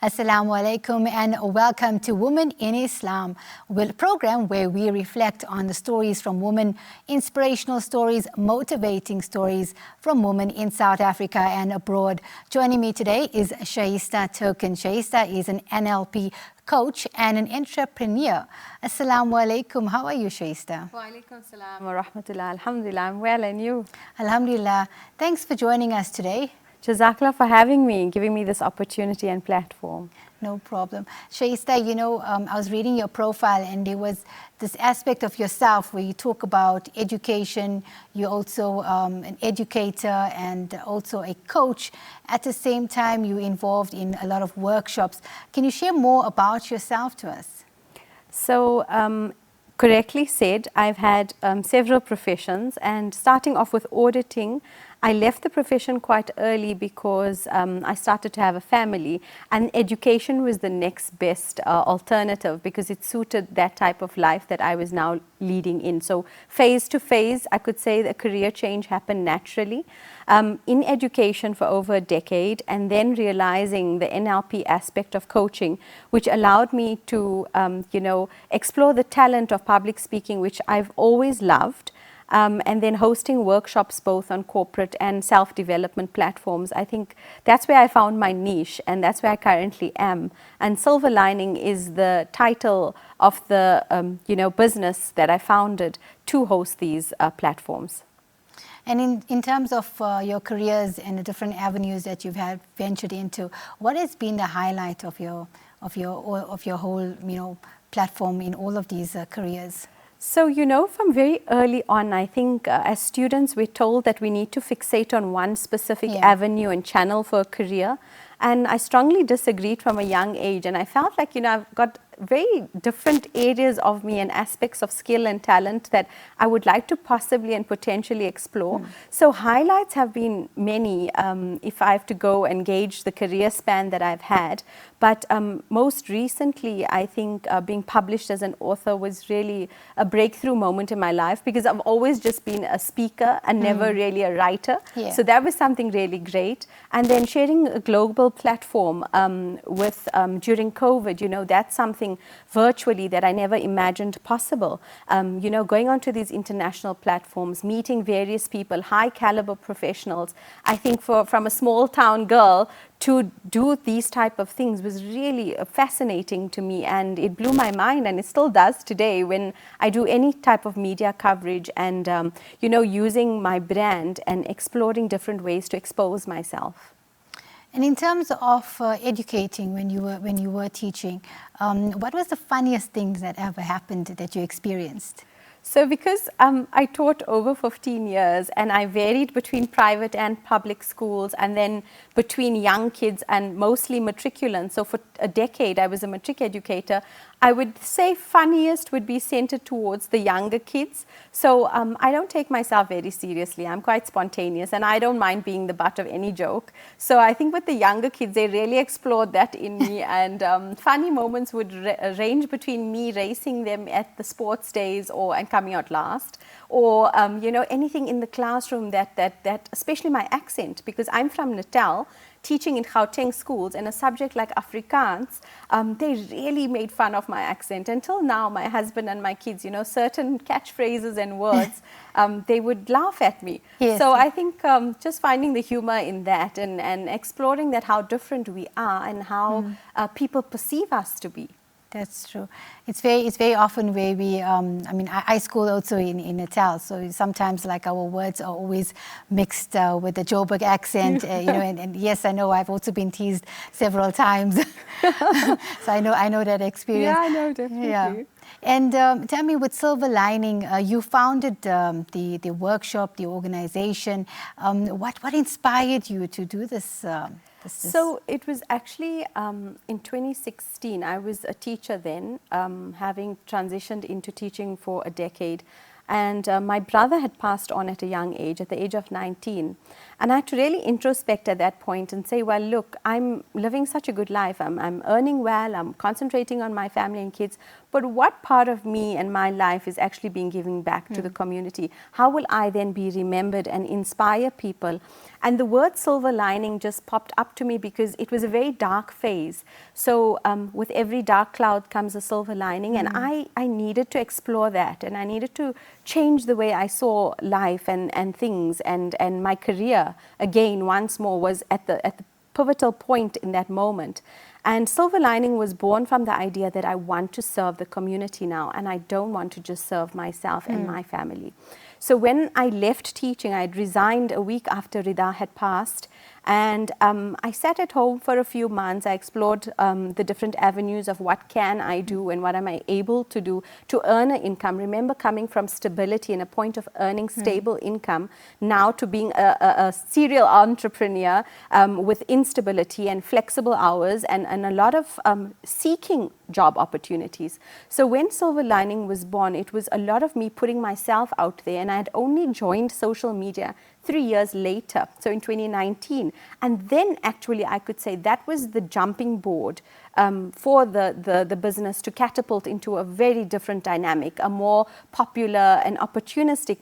Assalamu alaikum and welcome to Women in Islam, a program where we reflect on the stories from women, inspirational stories, motivating stories from women in South Africa and abroad. Joining me today is Shahista Thokan. Shahista is an NLP coach and an entrepreneur. Assalamu alaikum. How are you, Shahista? Wa alaikum salam wa rahmatullah. Alhamdulillah, I'm well, and you? Alhamdulillah. Thanks for joining us today. Jazakallah for having me and giving me this opportunity and platform. No problem. Shahista, I was reading your profile and there was this aspect of yourself where you talk about education. You're also an educator and also a coach. At the same time, you're involved in a lot of workshops. Can you share more about yourself to us? So, correctly said, I've had several professions, and starting off with auditing, I left the profession quite early because I started to have a family, and education was the next best alternative because it suited that type of life that I was now leading in. So phase to phase, I could say the career change happened naturally. In education for over a decade, and then realizing the NLP aspect of coaching, which allowed me to explore the talent of public speaking, which I've always loved. And then hosting workshops both on corporate and self-development platforms. I think that's where I found my niche, and that's where I currently am. And Silver Lining is the title of the business that I founded to host these platforms. And in terms of your careers and the different avenues that you've had ventured into, what has been the highlight of your whole platform in all of these careers? So, from very early on, I think as students, we're told that we need to fixate on one specific avenue and channel for a career. And I strongly disagreed from a young age. And I felt like, I've got very different areas of me and aspects of skill and talent that I would like to possibly and potentially explore. So highlights have been many if I have to go and gauge the career span that I've had. But most recently, I think being published as an author was really a breakthrough moment in my life because I've always just been a speaker and never really a writer. So that was something really great. And then sharing a global platform with during COVID, that's something virtually that I never imagined possible. Going onto these international platforms, meeting various people, high caliber professionals. I think from a small town girl to do these type of things was really fascinating to me, and it blew my mind, and it still does today when I do any type of media coverage and using my brand and exploring different ways to expose myself. And in terms of educating, when you were teaching, what was the funniest thing that ever happened that you experienced? So because I taught over 15 years and I varied between private and public schools and then between young kids and mostly matriculants. So for a decade I was a matric educator. I would say funniest would be centered towards the younger kids. So I don't take myself very seriously. I'm quite spontaneous and I don't mind being the butt of any joke. So I think with the younger kids, they really explored that in me, and funny moments would range between me racing them at the sports days and coming out last, or anything in the classroom that especially my accent, because I'm from Natal, teaching in Gauteng schools, and a subject like Afrikaans, they really made fun of my accent. Until now, my husband and my kids, certain catchphrases and words, they would laugh at me. Yes. So I think just finding the humor in that and exploring that how different we are and how people perceive us to be. That's true. It's very often where we, I school also in Natal, so sometimes like our words are always mixed with the Joburg accent, and yes, I know I've also been teased several times. So I know that experience. Yeah, I know, definitely. Yeah. And tell me, with Silver Lining, you founded the workshop, the organization. What inspired you to do this? So it was actually in 2016. I was a teacher then, having transitioned into teaching for a decade. And my brother had passed on at a young age, at the age of 19. And I had to really introspect at that point and say, well, look, I'm living such a good life. I'm earning well. I'm concentrating on my family and kids. But what part of me and my life is actually being given back to the community? How will I then be remembered and inspire people? And the word silver lining just popped up to me because it was a very dark phase. So with every dark cloud comes a silver lining, and I needed to explore that, and I needed to change the way I saw life and things, and my career again once more was at the pivotal point in that moment. And Silver Lining was born from the idea that I want to serve the community now, and I don't want to just serve myself and my family. So when I left teaching, I had resigned a week after Rida had passed, and I sat at home for a few months. I explored the different avenues of what can I do and what am I able to do to earn an income. Remember coming from stability and a point of earning stable income now to being a serial entrepreneur with instability and flexible hours and a lot of seeking job opportunities. So when Silver Lining was born, it was a lot of me putting myself out there, and I had only joined social media 3 years later, so in 2019. And then actually I could say that was the jumping board for the business to catapult into a very different dynamic, a more popular and opportunistic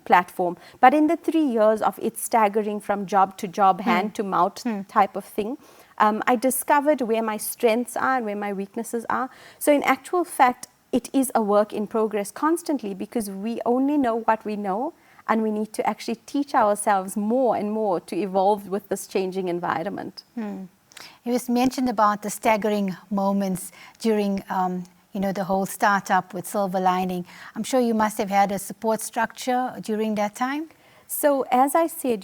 platform. But in the 3 years of it staggering from job to job, hand to mouth type of thing, I discovered where my strengths are and where my weaknesses are. So in actual fact, it is a work in progress constantly, because we only know what we know, and we need to actually teach ourselves more and more to evolve with this changing environment. You just mentioned about the staggering moments during the whole startup with Silver Lining. I'm sure you must have had a support structure during that time. So as I said,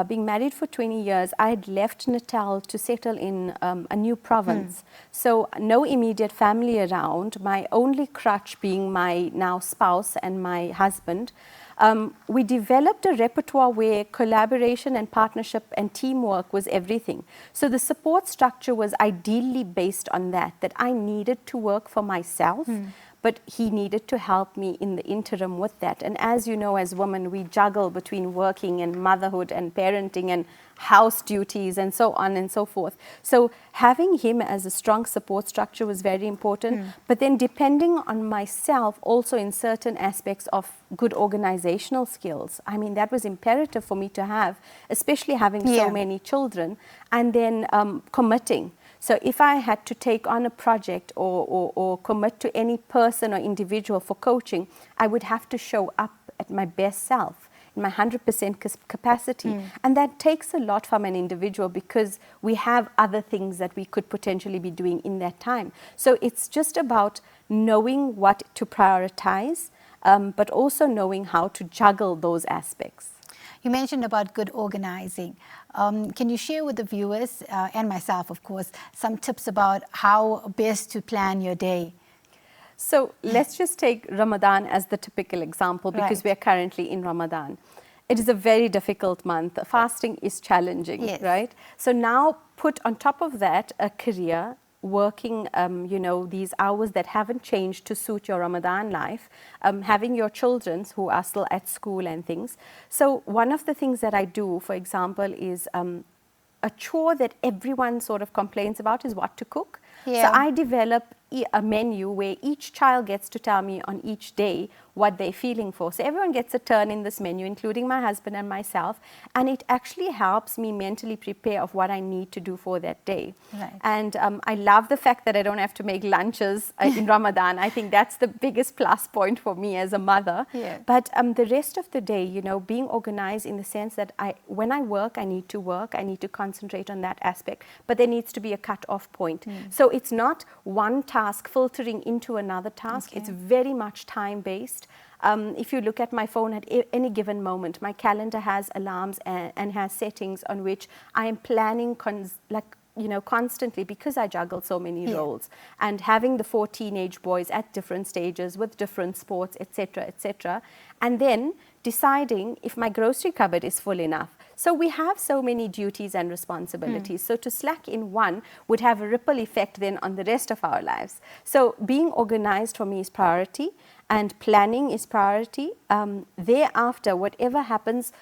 being married for 20 years, I had left Natal to settle in a new province. So no immediate family around, my only crutch being my now spouse and my husband. We developed a repertoire where collaboration and partnership and teamwork was everything. So the support structure was ideally based on that I needed to work for myself, but he needed to help me in the interim with that. And as you know, as women, we juggle between working and motherhood and parenting and house duties and so on and so forth. So having him as a strong support structure was very important, but then depending on myself also in certain aspects of good organizational skills. I mean, that was imperative for me to have, especially having so many children, and then committing. So if I had to take on a project or commit to any person or individual for coaching, I would have to show up at my best self, in my 100% capacity. And that takes a lot from an individual, because we have other things that we could potentially be doing in that time. So it's just about knowing what to prioritize, but also knowing how to juggle those aspects. You mentioned about good organizing. Can you share with the viewers, and myself of course, some tips about how best to plan your day? So let's just take Ramadan as the typical example, because we are currently in Ramadan. It is a very difficult month. Fasting is challenging, right? So now put on top of that a career, working, these hours that haven't changed to suit your Ramadan life, having your children who are still at school and things. So one of the things that I do, for example, is a chore that everyone sort of complains about is what to cook. So I develop a menu where each child gets to tell me on each day what they're feeling for. So everyone gets a turn in this menu, including my husband and myself, and it actually helps me mentally prepare of what I need to do for that day. And I love the fact that I don't have to make lunches in Ramadan. I think that's the biggest plus point for me as a mother. But the rest of the day, being organized in the sense that when I work, I need to concentrate on that aspect, but there needs to be a cut-off point. So it's not one task filtering into another task. It's very much time-based. If you look at my phone at any given moment, my calendar has alarms and has settings on which I am planning constantly, because I juggle so many roles, and having the 4 teenage boys at different stages with different sports, etc., and then deciding if my grocery cupboard is full enough. So we have so many duties and responsibilities. So to slack in one would have a ripple effect then on the rest of our lives. So being organized for me is priority, and planning is priority. Thereafter, whatever happens,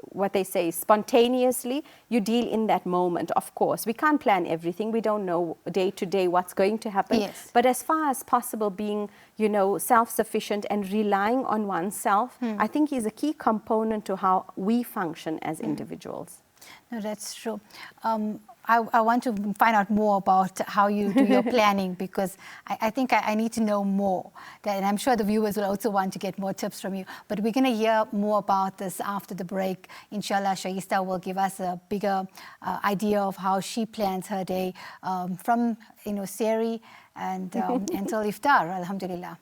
what they say, spontaneously, you deal in that moment, of course. We can't plan everything. We don't know day to day what's going to happen. Yes. But as far as possible, being, you know, self-sufficient and relying on oneself, I think is a key component to how we function as individuals. No, that's true. I want to find out more about how you do your planning, because I think I need to know more. And I'm sure the viewers will also want to get more tips from you. But we're going to hear more about this after the break. Inshallah, Shahista will give us a bigger idea of how she plans her day from, Seri and until iftar, alhamdulillah.